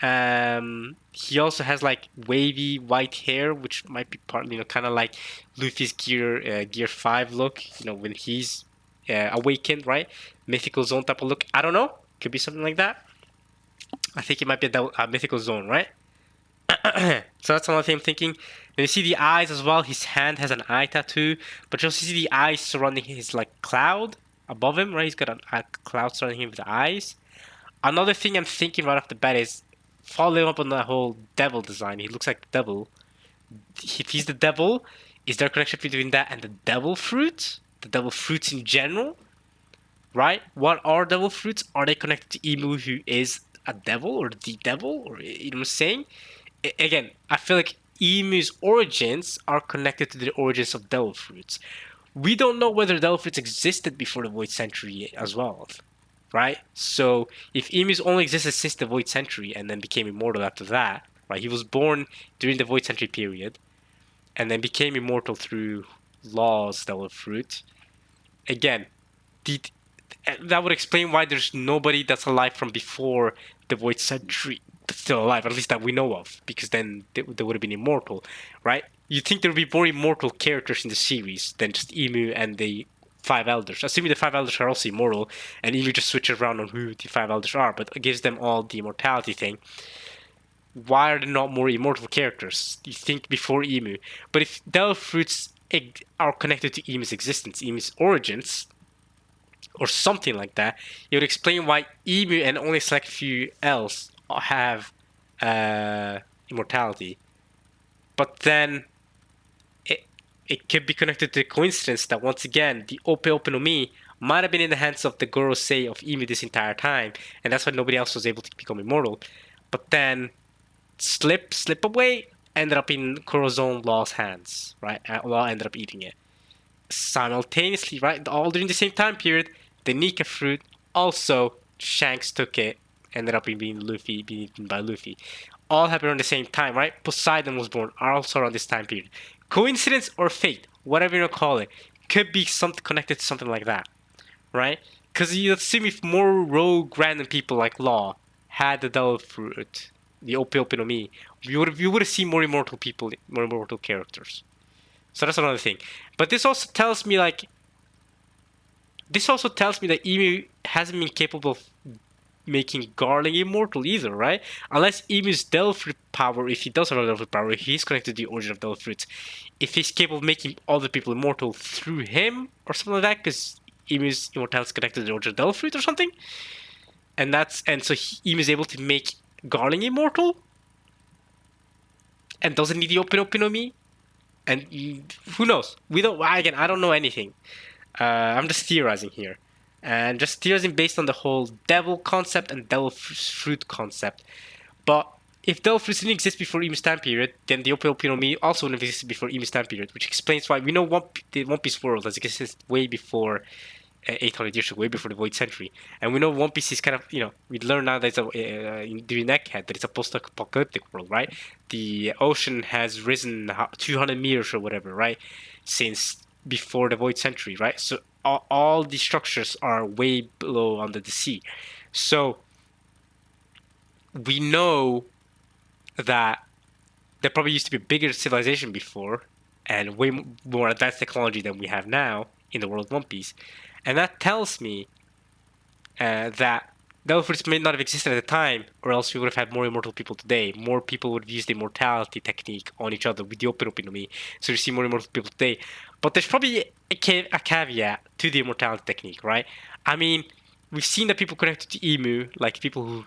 He also has like wavy white hair, which might be partly, kind of like Luffy's Gear 5 look, when he's awakened, right? Mythical Zone type of look. I don't know. Could be something like that. I think it might be a Mythical Zone, right? So that's another thing I'm thinking. And you see the eyes as well. His hand has an eye tattoo, but you also see the eyes surrounding his like cloud above him, right? He's got a cloud surrounding him with the eyes. Another thing I'm thinking right off the bat is following up on the whole devil design. He looks like the devil. If he's the devil, is there a connection between that and the devil fruit? The devil fruits in general, right? What are devil fruits? Are they connected to Emu, who is a devil or the devil? Or you know what I'm saying? Again, I feel like Emu's origins are connected to the origins of devil fruits. We don't know whether devil fruits existed before the Void Century as well, right? So if Emus only existed since the Void Century and then became immortal after that, right? He was born during the Void Century period and then became immortal through laws that were fruit. Again, the, that would explain why there's nobody that's alive from before the Void Century that's still alive, at least that we know of, because then they would have been immortal, right? You'd think there would be more immortal characters in the series than just Emu and the Five Elders. Assuming the Five Elders are also immortal, and Emu just switches around on who the Five Elders are, but it gives them all the immortality thing. Why are there not more immortal characters? You think before Emu. But if Devil Fruits are connected to Emu's existence, Emu's origins, or something like that, it would explain why Emu and only select few else have immortality. But then it could be connected to the coincidence that once again the Ope Ope no Mi might have been in the hands of the Gorosei of Emu this entire time, and that's why nobody else was able to become immortal. But then slip away, ended up in Kurozone Law's hands, right? Law ended up eating it. Simultaneously, right? All during the same time period, the Nika fruit also Shanks took it, ended up being eaten by Luffy. All happened around the same time, right? Poseidon was born also around this time period. Coincidence or fate, whatever you call it, could be something connected to something like that, right? Because you assume if more rogue random people like Law had the devil fruit, the Ope Ope no Mi, you would have seen more immortal people, more immortal characters. So that's another thing. But this also tells me that Emu hasn't been capable of making Garling immortal either, right? Unless Emu's Delphi power, if he does have a Delphi power, he's connected to the origin of Delphi fruits. If he's capable of making other people immortal through him or something like that, because Emu's immortality is connected to the origin of Delphi fruit or something, so Emu is able to make Garling immortal and doesn't need the Ope no Mi. And who knows? We don't. Again, I don't know anything. I'm just theorizing here, and just theorizing based on the whole devil concept and devil fruit concept. But if devil fruits didn't exist before Emu's time period, then the Ope no Mi also wouldn't have existed before Emu's time period, which explains why we know the One Piece world has existed way before 800 years ago, way before the Void Century. And we know One Piece is kind of, we learn now that it's during Neckhead, that it's a post-apocalyptic world, right? The ocean has risen 200 meters or whatever, right? Since before the Void Century, right? So all these structures are way below under the sea. So we know that there probably used to be a bigger civilization before and way more advanced technology than we have now in the world of One Piece. And that tells me that devil fruits may not have existed at the time, or else we would have had more immortal people today. More people would have used the immortality technique on each other with the Ope no Mi, so we see more immortal people today. But there's probably a caveat to the immortality technique, right? I mean, we've seen that people connected to Emu, like people who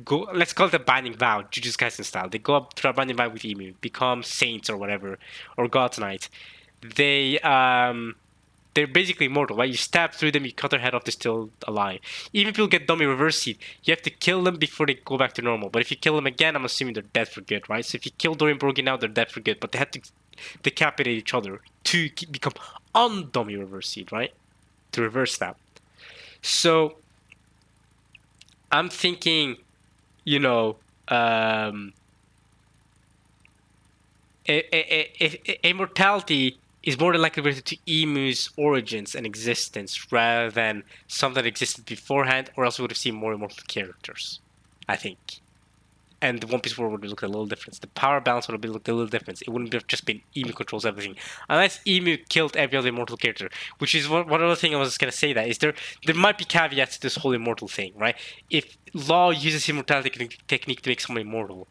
go, let's call it a binding vow, Jujutsu Kaisen style. They go up to a binding vow with Emu, become saints or whatever, or gods knights. They're basically immortal, right? You stab through them, you cut their head off, they're still alive. Even if people get dummy reverse seed, you have to kill them before they go back to normal. But if you kill them again, I'm assuming they're dead for good, right? So if you kill Dorian Brogy now, they're dead for good. But they have to decapitate each other to become undummy reverse seed, right? To reverse that. So I'm thinking, immortality is more than likely related to Emu's origins and existence rather than something that existed beforehand, or else we would have seen more immortal characters, I think. And the One Piece world would look a little different. The power balance would have looked a little different. It wouldn't have just been Emu controls everything, unless Emu killed every other immortal character. Which is one other thing I was gonna say. That is there might be caveats to this whole immortal thing, right? If Law uses immortality technique to make someone immortal,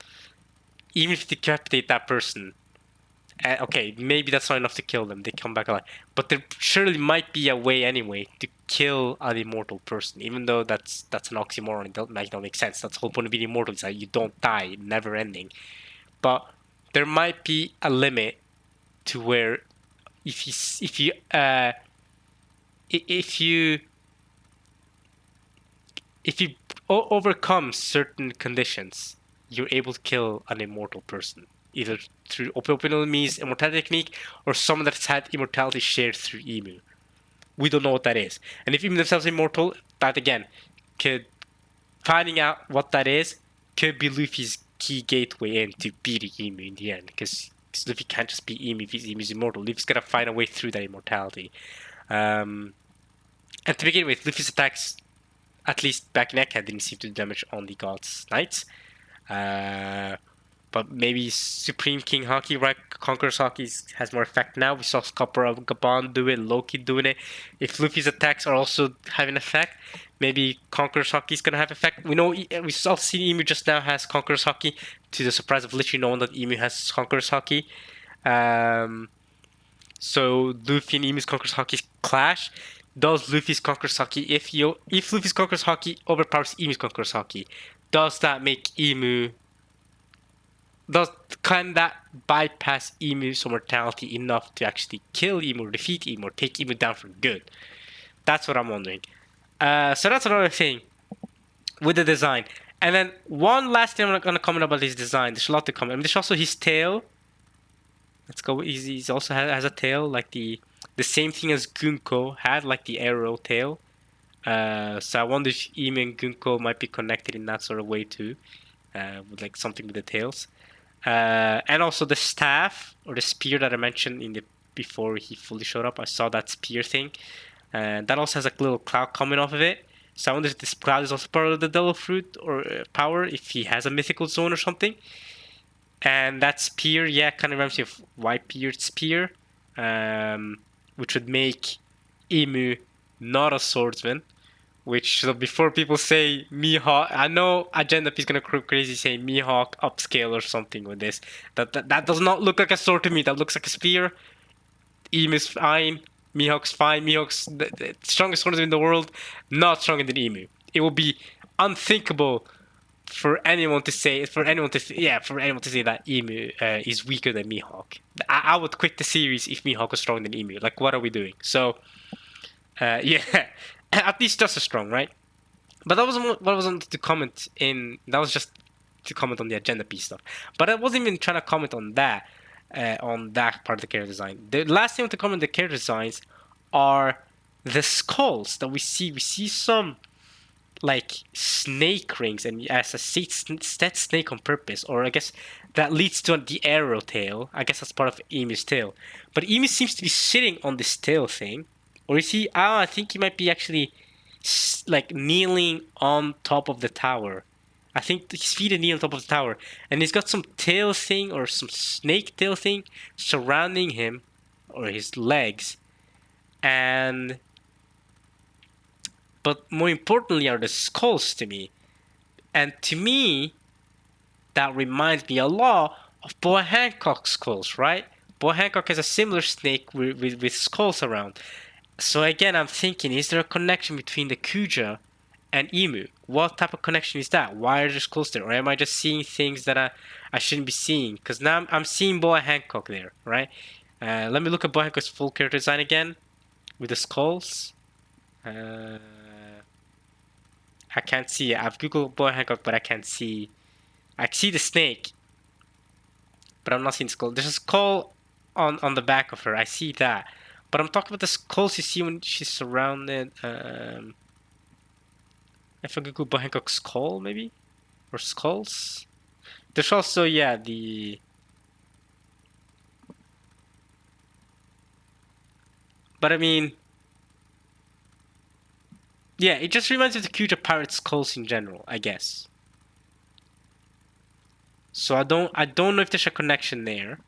even if they decapitate that person, okay, maybe that's not enough to kill them. They come back alive. But there surely might be a way anyway to kill an immortal person, even though that's an oxymoron. It might not make sense. That's the whole point of being immortal, is that you don't die, never ending. But there might be a limit to where if you overcome certain conditions, you're able to kill an immortal person, either through open enemies immortality technique or someone that's had immortality shared through Emu. We don't know what that is. And if Emu themselves immortal, that again could finding out what that is could be Luffy's key gateway into beating Emu in the end, because Luffy can't just beat Emu if Emu's immortal. Luffy's gotta find a way through that immortality. And to begin with, Luffy's attacks, at least back in Egghead, didn't seem to do damage on the God's Knights. But maybe Supreme King Haki, right? Conqueror's Haki has more effect now. We saw Scupper of Gabon do it, Loki doing it. If Luffy's attacks are also having effect, maybe Conqueror's Haki is going to have effect. We know we saw Emu just now has Conqueror's Haki, to the surprise of literally no one that Emu has Conqueror's Haki. So Luffy and Emu's Conqueror's Haki clash. Does Luffy's Conqueror's Haki, if Luffy's Conqueror's Haki overpowers Emu's Conqueror's Haki, does that make Emu... Can that bypass Emu's mortality enough to actually kill Emu, or defeat Emu, or take Emu down for good? That's what I'm wondering. So that's another thing with the design. And then one last thing I'm going to comment about his design. There's a lot to comment. I mean, there's also his tail. Let's go. He also has a tail like the same thing as Gunko had, like the arrow tail. So I wonder if Emu and Gunko might be connected in that sort of way too, with like something with the tails. And also the staff or the spear that I mentioned in the before he fully showed up. I saw that spear thing, and that also has a little cloud coming off of it. So I wonder if this cloud is also part of the Devil Fruit or power, if he has a mythical zone or something. And that spear, yeah, kind of reminds me of Whitebeard's spear, which would make Emu not a swordsman. Which, so before people say Mihawk, I know Agenda P is gonna go crazy saying Mihawk upscale or something with this. That does not look like a sword to me. That looks like a spear. Emu's fine. Mihawk's fine. Mihawk's the strongest swordsman in the world, not stronger than Emu. It will be unthinkable for anyone to say that Emu is weaker than Mihawk. I would quit the series if Mihawk was stronger than Emu. Like, what are we doing? So, yeah. At least just as strong, right? But that wasn't what I was to comment in. That was just to comment on the agenda piece stuff. But I wasn't even trying to comment on that part of the character design. The last thing I want to comment on the character designs are the skulls that we see. We see some like snake rings, and as a set snake on purpose, or I guess that leads to the arrow tail. I guess that's part of Emu's tail. But Emu seems to be sitting on this tail thing. Or is he... I think he might be actually like kneeling on top of the tower. I think his feet are kneeling on top of the tower. And he's got some tail thing or some snake tail thing surrounding him. Or his legs. But more importantly are the skulls to me. And to me, that reminds me a lot of Boa Hancock's skulls, right? Boa Hancock has a similar snake with skulls around. So again, I'm thinking, is there a connection between the Kuja and Emu? What type of connection is that? Why are there skulls there? Or am I just seeing things that I shouldn't be seeing? Because now I'm seeing Boa Hancock there, right? Let me look at Boa Hancock's full character design again with the skulls. I can't see it. I've googled Boa Hancock, but I can't see. I see the snake, but I'm not seeing the skull. There's a skull on the back of her. I see that. But I'm talking about the skulls you see when she's surrounded. If I Google Boa Hancock's skull, maybe? Or skulls? There's also, yeah, the... But I mean, yeah, it just reminds me of the Kuja pirate skulls in general, I guess. So I don't know if there's a connection there.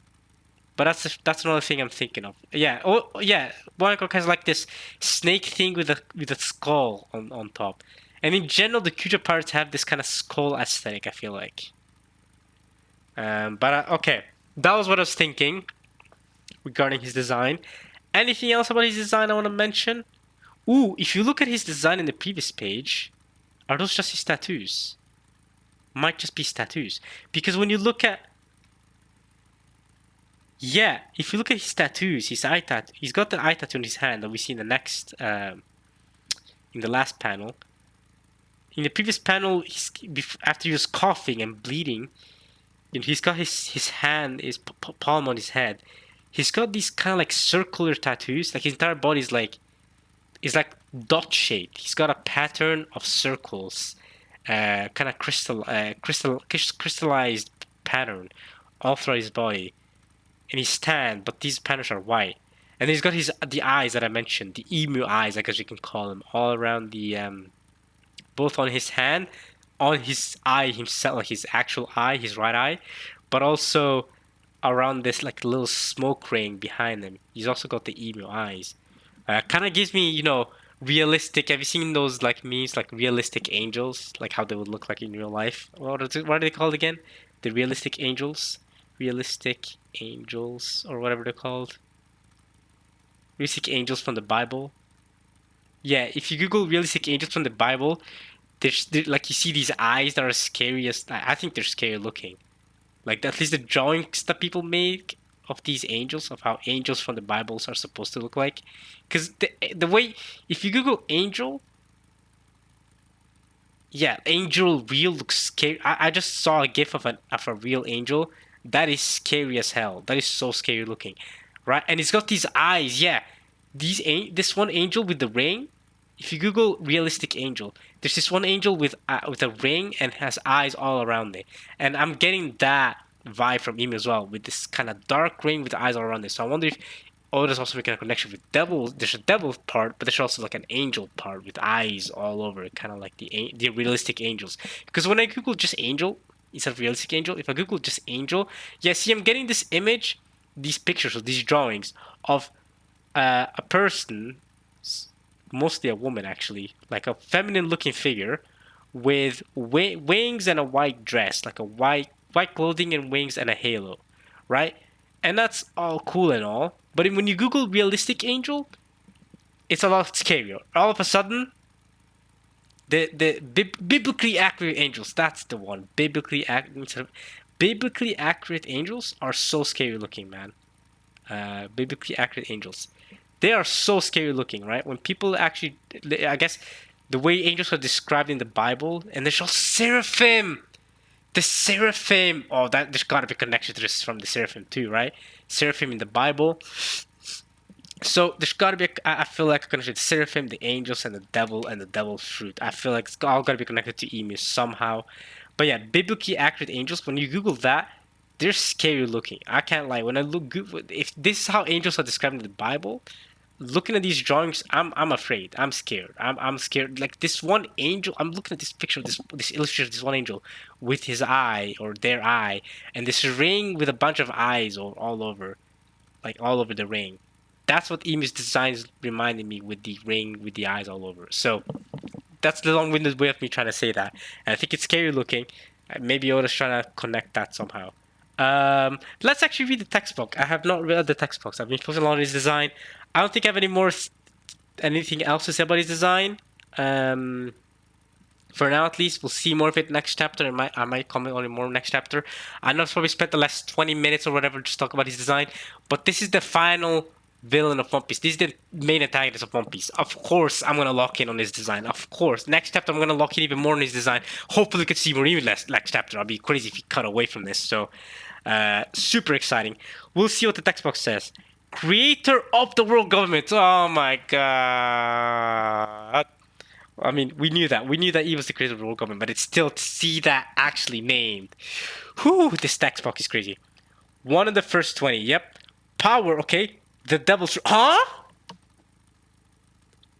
But that's another thing I'm thinking of. Yeah. Oh, yeah. Bangkok has like this snake thing with a skull on top, and in general, the Kuja pirates have this kind of skull aesthetic. I feel like. Okay, that was what I was thinking regarding his design. Anything else about his design I want to mention? Ooh, if you look at his design in the previous page, are those just his tattoos? Might just be his tattoos, because when you look at yeah, if you look at his tattoos, his eye tattoo, he's got the eye tattoo on his hand that we see in the next, in the last panel. In the previous panel, after he was coughing and bleeding, he's got his hand, his palm on his head. He's got these kind of like circular tattoos, like his entire body is like dot shaped. He's got a pattern of circles, kind of crystallized pattern all throughout his body. And he's tan, but these patterns are white. And he's got the eyes that I mentioned, the emu eyes, I guess you can call them, all around the both on his hand, on his eye himself, like his actual eye, his right eye, but also around this like little smoke ring behind him. He's also got the emu eyes. Kind of gives me, realistic. Have you seen those like memes, like realistic angels, like how they would look like in real life? What are they called again? The realistic angels, realistic angels, or whatever they're called. Realistic angels from the Bible. Yeah, if you Google realistic angels from the Bible, like you see these eyes that are scariest. I think they're scary looking. Like at least the drawings that people make of these angels, of how angels from the Bibles are supposed to look like. Because the way, if you Google angel, yeah, angel real looks scary. I just saw a gif of a real angel. That is scary as hell. That is so scary looking, right? And it's got these eyes. Yeah, this one angel with the ring. If you Google realistic angel, there's this one angel with a ring and has eyes all around it. And I'm getting that vibe from him as well, with this kind of dark ring with eyes all around it. So I wonder if there's also making a connection with devil. There's a devil part, but there's also like an angel part with eyes all over it, kind of like the realistic angels. Because when I Google just angel, instead of realistic angel, if I Google just angel, yeah, see, I'm getting this image, these pictures, or these drawings of a person, mostly a woman actually, like a feminine-looking figure with wings and a white dress, like a white clothing and wings and a halo, right? And that's all cool and all, but when you Google realistic angel, it's a lot scarier. All of a sudden, the biblically accurate angels, that's the one. Biblically accurate angels are so scary looking, man. Biblically accurate angels, they are so scary looking, right? When people actually, I guess, the way angels are described in the Bible, and there's also seraphim. The seraphim. Oh, there's got to be a connection to this from the seraphim too, right? Seraphim in the Bible. So there's got to be, I feel like a connection to the seraphim, the angels, and the devil's fruit. I feel like it's all got to be connected to emu somehow. But yeah, biblically accurate angels, when you Google that, they're scary looking. I can't lie. When I look, if this is how angels are described in the Bible, looking at these drawings, I'm afraid. I'm scared. I'm scared. Like this one angel, I'm looking at this picture of this illustration of this one angel with his eye, or their eye, and this ring with a bunch of eyes all over, like all over the ring. That's what Emu's designs reminded me, with the ring with the eyes all over. So that's the long-winded way of me trying to say that. And I think it's scary looking. Maybe Oda's trying to connect that somehow. Let's actually read the textbook. I have not read the textbooks. I've been focusing on his design. I don't think I have anything else to say about his design. For now, at least, we'll see more of it next chapter. I might comment on it more next chapter. I know I've probably spent the last 20 minutes or whatever just talk about his design, but this is the final villain of One Piece. This is the main antagonist of One Piece. Of course, I'm gonna lock in on his design. Of course, next chapter I'm gonna lock in even more on his design. Hopefully, we can see more even less next chapter. I'll be crazy if he cut away from this. So, super exciting. We'll see what the textbook says. Creator of the world government. Oh my god. I mean, we knew that. We knew that he was the creator of the world government, but it's still to see that actually named. Whew, this textbook is crazy. One of the first 20. Yep. Power, okay. The devil's... Huh?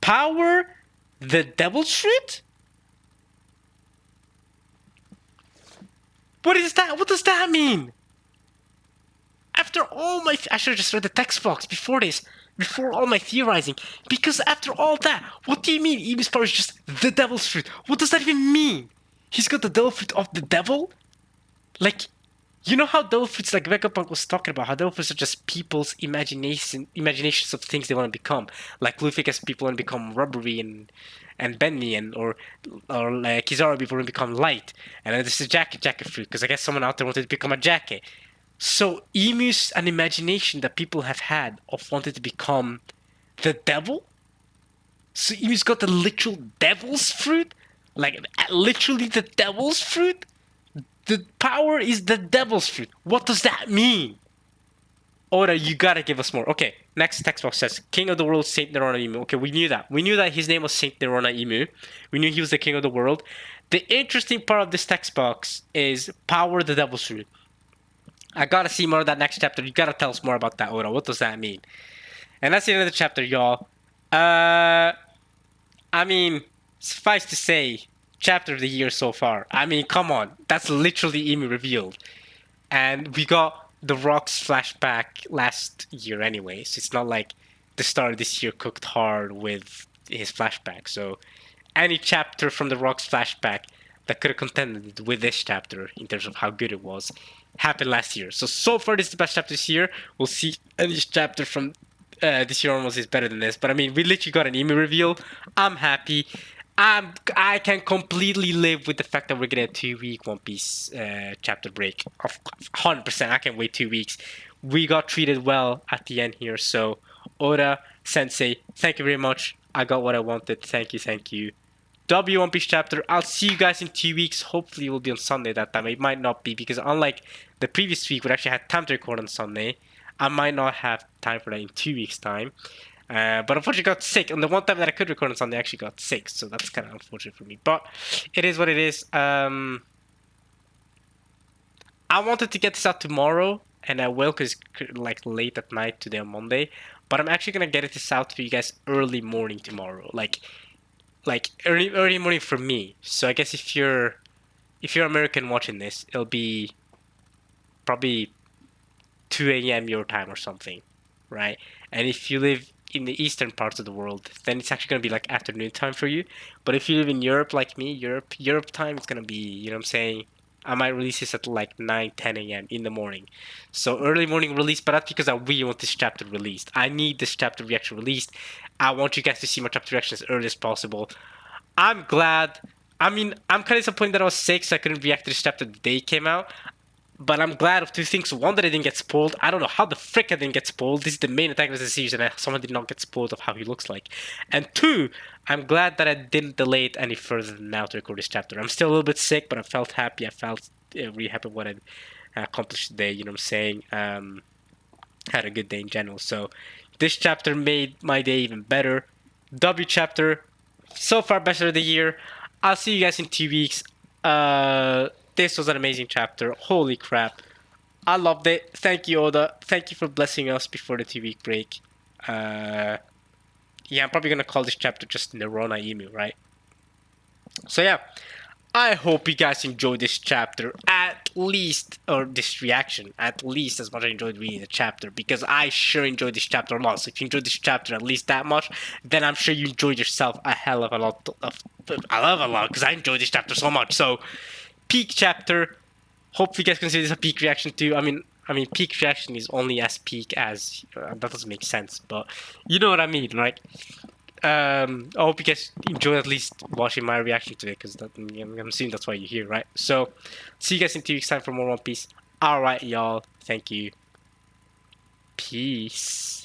Power the devil's fruit? What is that? What does that mean? After all my... I should have just read the text box before this. Before all my theorizing. Because after all that, what do you mean Emu's power is just the devil's fruit? What does that even mean? He's got the devil fruit of the devil? Like, you know how devil fruits, like Vegapunk was talking about, how devil fruits are just people's imaginations of things they want to become. Like Luffy gets people want to become rubbery and bendy, and or like Kizaru people want to become light. And then there's the jacket fruit, because I guess someone out there wanted to become a jacket. So emu's an imagination that people have had of wanting to become the devil. So emu's got the literal devil's fruit, like literally the devil's fruit. The power is the devil's fruit. What does that mean? Oda, you gotta give us more. Okay, next text box says King of the World, Saint Nerona Emu. Okay, we knew that. We knew that his name was Saint Nerona Emu. We knew he was the king of the world. The interesting part of this text box is power the devil's fruit. I gotta see more of that next chapter. You gotta tell us more about that, Oda. What does that mean? And that's the end of the chapter, y'all. I mean, suffice to say, chapter of the year so far. I mean, come on. That's literally Emu revealed. And we got the Rock's flashback last year anyway. So it's not like the start of this year cooked hard with his flashback. So any chapter from the Rock's flashback that could have contended with this chapter in terms of how good it was happened last year. So far this is the best chapter this year. We'll see any chapter from this year almost is better than this. But I mean, we literally got an Emu reveal. I'm happy. I can completely live with the fact that we're getting a 2-week One Piece chapter break. 100%. I can wait 2 weeks. We got treated well at the end here. So, Oda Sensei, thank you very much. I got what I wanted. Thank you, thank you. W One Piece chapter. I'll see you guys in 2 weeks. Hopefully, it will be on Sunday that time. It might not be because unlike the previous week, we actually had time to record on Sunday. I might not have time for that in 2 weeks' time. But unfortunately, I got sick. And the one time that I could record on Sunday, I actually got sick. So that's kind of unfortunate for me. But it is what it is. I wanted to get this out tomorrow. And I will because it's like late at night today on Monday. But I'm actually going to get this out for you guys early morning tomorrow. Like early morning for me. So I guess if you're American watching this, it'll be probably 2 a.m. your time or something. Right? And if you live in the eastern parts of the world, then it's actually going to be like afternoon time for you. But if you live in Europe like me, Europe time, it's going to be, you know what I'm saying? I might release this at like 9, 10 a.m. in the morning. So early morning release, but that's because I really want this chapter released. I need this chapter reaction released. I want you guys to see my chapter reaction as early as possible. I'm glad. I mean, I'm kind of disappointed that I was sick, so I couldn't react to this chapter the day it came out. But I'm glad of two things. One, that I didn't get spoiled. I don't know how the frick I didn't get spoiled. This is the main antagonist of the series, and someone did not get spoiled of how he looks like. And two, I'm glad that I didn't delay it any further than now to record this chapter. I'm still a little bit sick, but I felt happy. I felt really happy with what I accomplished today. You know what I'm saying? Had a good day in general. So this chapter made my day even better. W chapter, so far best of the year. I'll see you guys in 2 weeks. This was an amazing chapter. Holy crap. I loved it. Thank you, Oda. Thank you for blessing us before the 2-week break. Yeah, I'm probably going to call this chapter just Nerona Emu, right? So yeah, I hope you guys enjoyed this chapter at least, or this reaction, at least as much as I enjoyed reading the chapter, because I sure enjoyed this chapter a lot. So if you enjoyed this chapter at least that much, then I'm sure you enjoyed yourself a hell of a lot. I love a lot, because I enjoyed this chapter so much. So, peak chapter. Hopefully you guys consider this a peak reaction too. I mean peak reaction is only as peak as that doesn't make sense, but you know what I mean, right? I hope you guys enjoy at least watching my reaction to it, because I'm assuming that's why you're here, right? So see you guys in 2 weeks time for more One Piece. Alright, y'all, thank you, peace.